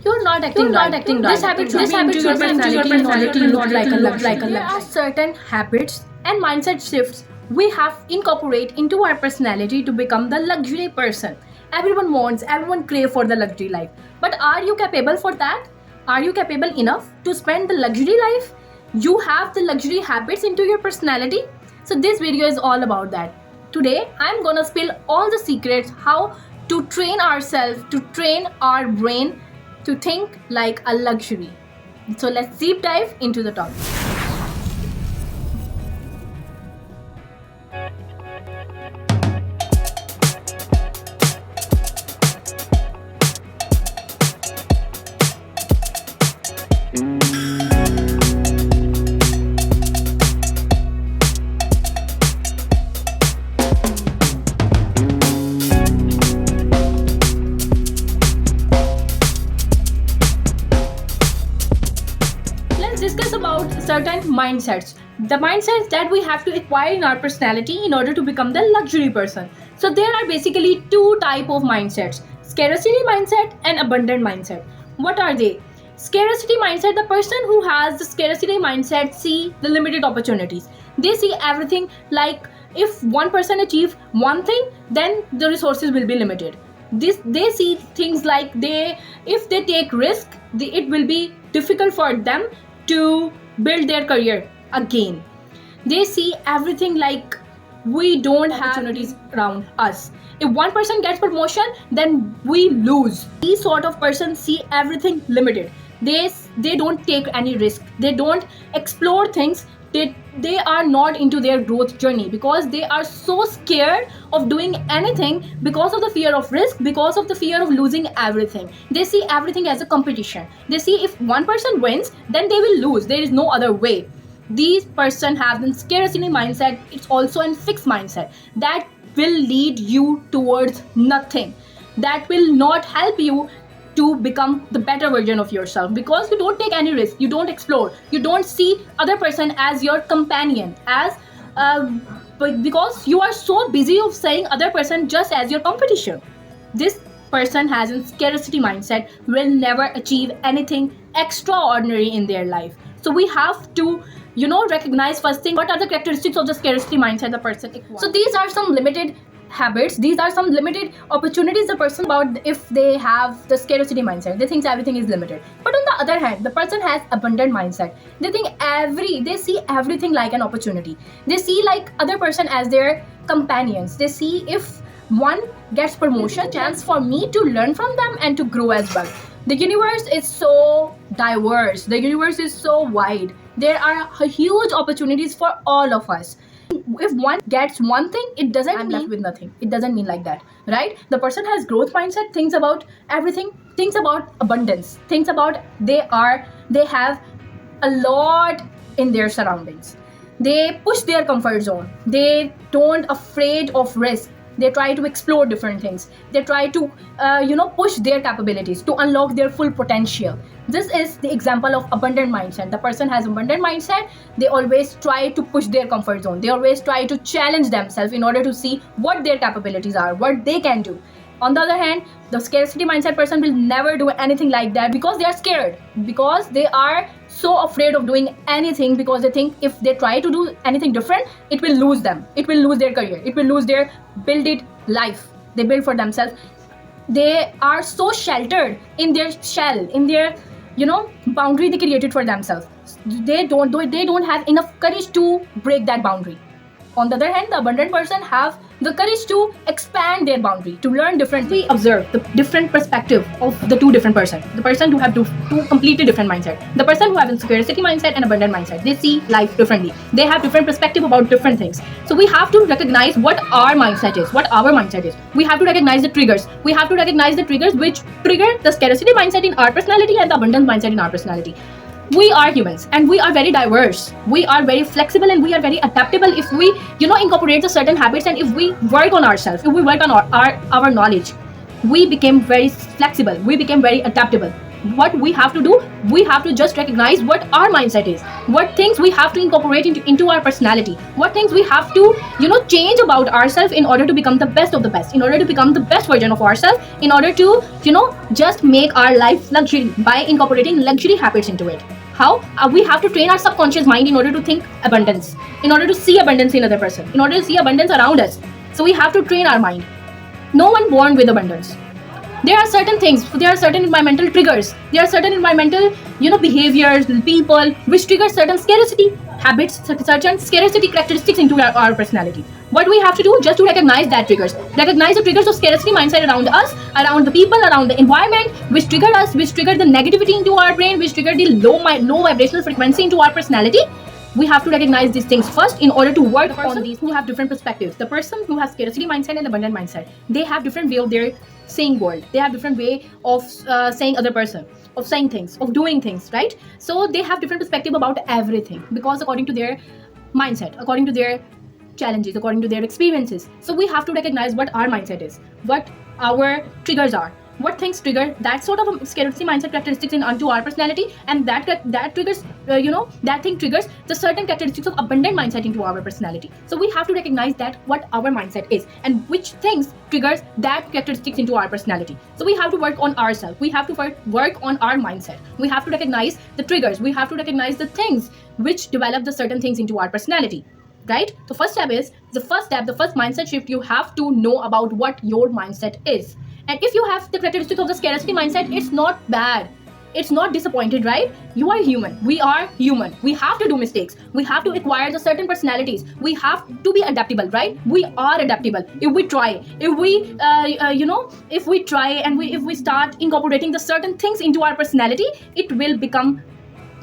You're not acting right. This habit should be into your personality in order to look like a luxury. There are certain habits and mindset shifts we have incorporate into our personality to become the luxury person. Everyone crave for the luxury life. But are you capable for that? Are you capable enough to spend the luxury life? You have the luxury habits into your personality? So this video is all about that. Today I'm gonna spill all the secrets how to train ourselves, to train our brain to think like a luxury. So let's deep dive into the topic. Let's discuss about certain mindsets. The mindsets that we have to acquire in our personality in order to become the luxury person. So there are basically two type of mindsets: scarcity mindset and abundant mindset. What are they? Scarcity mindset, the person who has the scarcity mindset see the limited opportunities. They see everything like if one person achieve one thing, then the resources will be limited. They see things like if they take risk, it will be difficult for them to build their career again. They see everything like we don't have opportunities around us. If one person gets promotion, then we lose. These sort of persons see everything limited. They don't take any risk. They don't explore things. They are not into their growth journey because they are so scared of doing anything because of the fear of risk, because of the fear of losing everything. They see everything as a competition. They see if one person wins, then they will lose. There is no other way. These person have the scarcity mindset. It's also a fixed mindset that will lead you towards nothing. That will not help you to become the better version of yourself because you don't take any risk, you don't explore, you don't see other person as your companion, because you are so busy of saying other person just as your competition. This person has a scarcity mindset will never achieve anything extraordinary in their life. So we have to recognize first thing what are the characteristics of the scarcity mindset the person acquires. So these are some limited habits, these are some limited opportunities the person about if they have the scarcity mindset. They think everything is limited. But on the other hand, the person has abundant mindset. They see everything like an opportunity. They see like other person as their companions. They see if one gets promotion, chance for me to learn from them and to grow as well. The universe is so diverse, the universe is so wide. There are huge opportunities for all of us. If one gets one thing, it doesn't mean left with nothing. It doesn't mean like that, right? The person has growth mindset, thinks about everything, thinks about abundance, thinks about they have a lot in their surroundings. They push their comfort zone. They don't afraid of risk. They try to explore different things. They try to push their capabilities to unlock their full potential. This is the example of abundant mindset. The person has abundant mindset. They always try to push their comfort zone. They always try to challenge themselves in order to see what their capabilities are, what they can do. On the other hand, the scarcity mindset person will never do anything like that because they are scared, because they are so afraid of doing anything, because they think if they try to do anything different, it will lose them. It will lose their career. It will lose their built life they build for themselves. They are so sheltered in their shell, in their boundary they created for themselves. They don't have enough courage to break that boundary. On the other hand, the abundant person have the courage to expand their boundary, to learn differently. Observe the different perspective of the two different persons. The person who have two completely different mindset. The person who have a scarcity mindset and abundant mindset. They see life differently. They have different perspective about different things. So we have to recognize what our mindset is, what our mindset is. We have to recognize the triggers. We have to recognize the triggers which trigger the scarcity mindset in our personality and the abundant mindset in our personality. We are humans and we are very diverse. We are very flexible and we are very adaptable if we incorporate the certain habits, and if we work on ourselves, if we work on our knowledge, we became very flexible, we became very adaptable. what we have to do, we have to just recognize what our mindset is, what things we have to incorporate into our personality, what things we have to change about ourselves in order to become the best of the best, in order to become the best version of ourselves, in order to just make our life luxury by incorporating luxury habits into it. How? We have to train our subconscious mind in order to think abundance, in order to see abundance in other person, in order to see abundance around us. So we have to train our mind. No one born with abundance. There are certain things, there are certain environmental triggers, there are certain environmental behaviors, people which trigger certain scarcity habits, certain scarcity characteristics into our personality. What we have to do, just to recognize that triggers, recognize the triggers of scarcity mindset around us, around the people, around the environment, which trigger us, which trigger the negativity into our brain, which trigger the low vibrational frequency into our personality. We have to recognize these things first in order to work on these. Who have different perspectives, the person who has scarcity mindset and abundant mindset, they have different way of their saying world, they have different way of saying other person, of saying things, of doing things, right? So they have different perspective about everything, because according to their mindset, according to their challenges, according to their experiences. So we have to recognize what our mindset is, what our triggers are, what things trigger that sort of a scarcity mindset characteristics onto our personality, and that triggers that thing triggers the certain characteristics of abundant mindset into our personality. So we have to recognize that what our mindset is and which things triggers that characteristics into our personality. So we have to work on ourselves, we have to work on our mindset, we have to recognize the triggers, we have to recognize the things which develop the certain things into our personality, right? The first step, the first mindset shift, you have to know about what your mindset is. And if you have the characteristics of the scarcity mindset, it's not bad, it's not disappointed, right? You are human, we are human, we have to do mistakes, we have to acquire the certain personalities, we have to be adaptable, right? We are adaptable if we try, if we if we try and if we start incorporating the certain things into our personality, it will become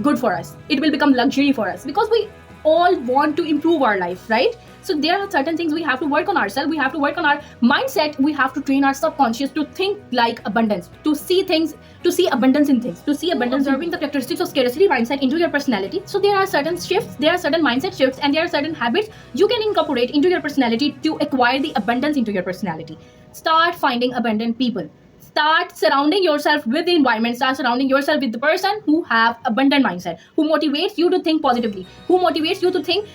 good for us, it will become luxury for us, because we all want to improve our life, right? So there are certain things we have to work on ourselves, we have to work on our mindset, we have to train our subconscious to think like abundance, to see things, to see abundance in things, to see abundance, observing the characteristics of scarcity mindset into your personality. So there are certain shifts, there are certain mindset shifts, and there are certain habits you can incorporate into your personality to acquire the abundance into your personality. Start finding abundant people, start surrounding yourself with the environment, start surrounding yourself with the person who have abundant mindset, who motivates you to think positively, who motivates you to think,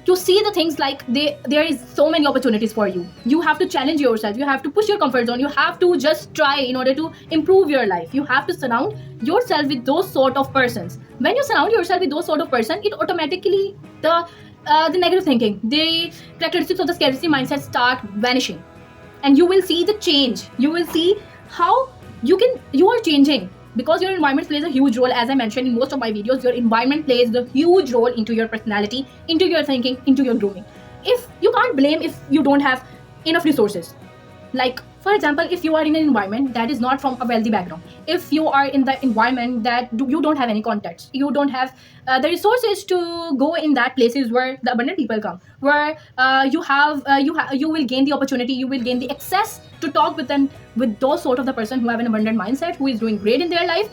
to see the things like there is so many opportunities for you. You have to challenge yourself, you have to push your comfort zone, you have to just try in order to improve your life. You have to surround yourself with those sort of persons. When you surround yourself with those sort of person, it automatically the negative thinking, the characteristics of the scarcity mindset start vanishing, and you will see the change. You will see how you are changing, because your environment plays a huge role. As I mentioned in most of my videos, your environment plays the huge role into your personality, into your thinking, into your grooming. If you can't blame if you don't have enough resources, like for example, if you are in an environment that is not from a wealthy background, if you are in the environment that you don't have any contacts, you don't have the resources to go in that places where the abundant people come, where you will gain the opportunity, you will gain the access to talk with them, with those sort of the person who have an abundant mindset, who is doing great in their life.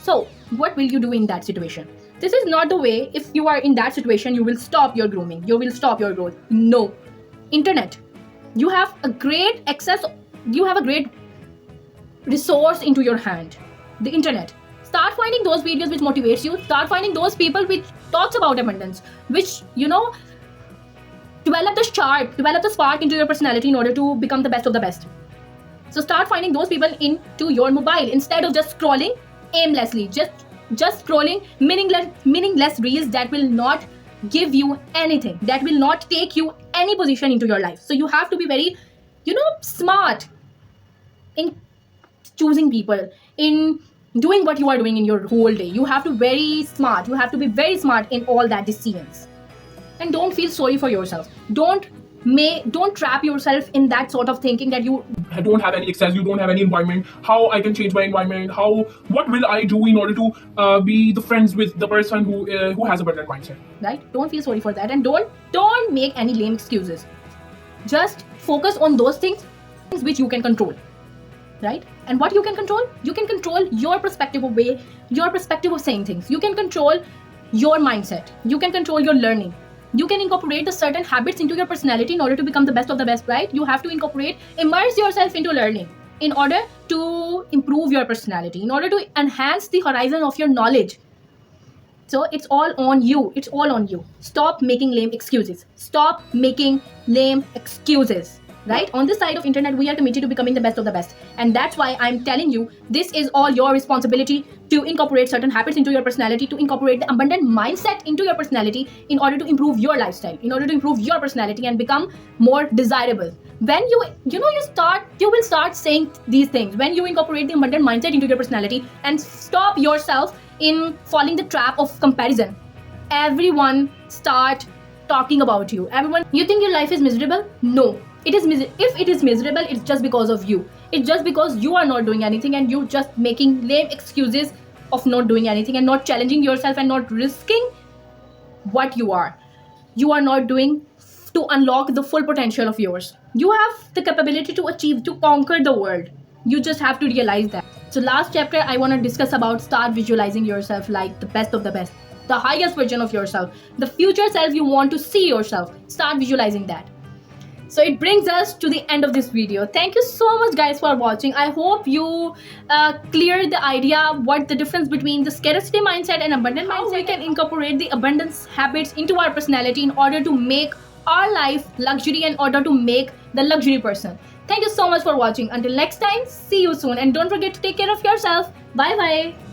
So what will you do in that situation? This is not the way. If you are in that situation, you will stop your grooming, you will stop your growth. No. Internet, you have a great access, you have a great resource into your hand, the internet. Start finding those videos which motivates you, start finding those people which talks about abundance, which develop the spark into your personality in order to become the best of the best. So start finding those people into your mobile, instead of just scrolling aimlessly, just scrolling meaningless reels that will not give you anything, that will not take you any position into your life. So you have to be very smart in choosing people, in doing what you are doing in your whole day. You have to be very smart in all that decisions. And don't feel sorry for yourself, don't trap yourself in that sort of thinking that you don't have any access, you don't have any environment. How I can change my environment? What will I do in order to be the friends with the person who has a better mindset? Right? Don't feel sorry for that, and don't make any lame excuses. Just focus on those things which you can control, right? And what you can control your perspective of saying things. You can control your mindset, you can control your learning. You can incorporate the certain habits into your personality in order to become the best of the best, right? You have to immerse yourself into learning. in order to improve your personality, in order to enhance the horizon of your knowledge. So it's all on you. It's all on you. Stop making lame excuses. Stop making lame excuses. Right? On this side of internet, we are committed to becoming the best of the best. And that's why I'm telling you, this is all your responsibility to incorporate certain habits into your personality, to incorporate the abundant mindset into your personality in order to improve your lifestyle, in order to improve your personality and become more desirable. When you will start saying these things when you incorporate the abundant mindset into your personality and stop yourself in falling the trap of comparison. Everyone start talking about you. Everyone, you think your life is miserable? No, it is if it is miserable, it's just because of you. It's just because you are not doing anything and you just making lame excuses of not doing anything and not challenging yourself and not risking what you are. You are not doing to unlock the full potential of yours. You have the capability to achieve, to conquer the world. You just have to realize that. So last chapter, I want to discuss about start visualizing yourself like the best of the best, the highest version of yourself, the future self you want to see yourself. Start visualizing that. So it brings us to the end of this video. Thank you so much guys for watching. I hope you cleared the idea what the difference between the scarcity mindset and abundant mindset. How we can incorporate the abundance habits into our personality in order to make our life luxury, in order to make the luxury person. Thank you so much for watching. Until next time, see you soon, and don't forget to take care of yourself. Bye bye.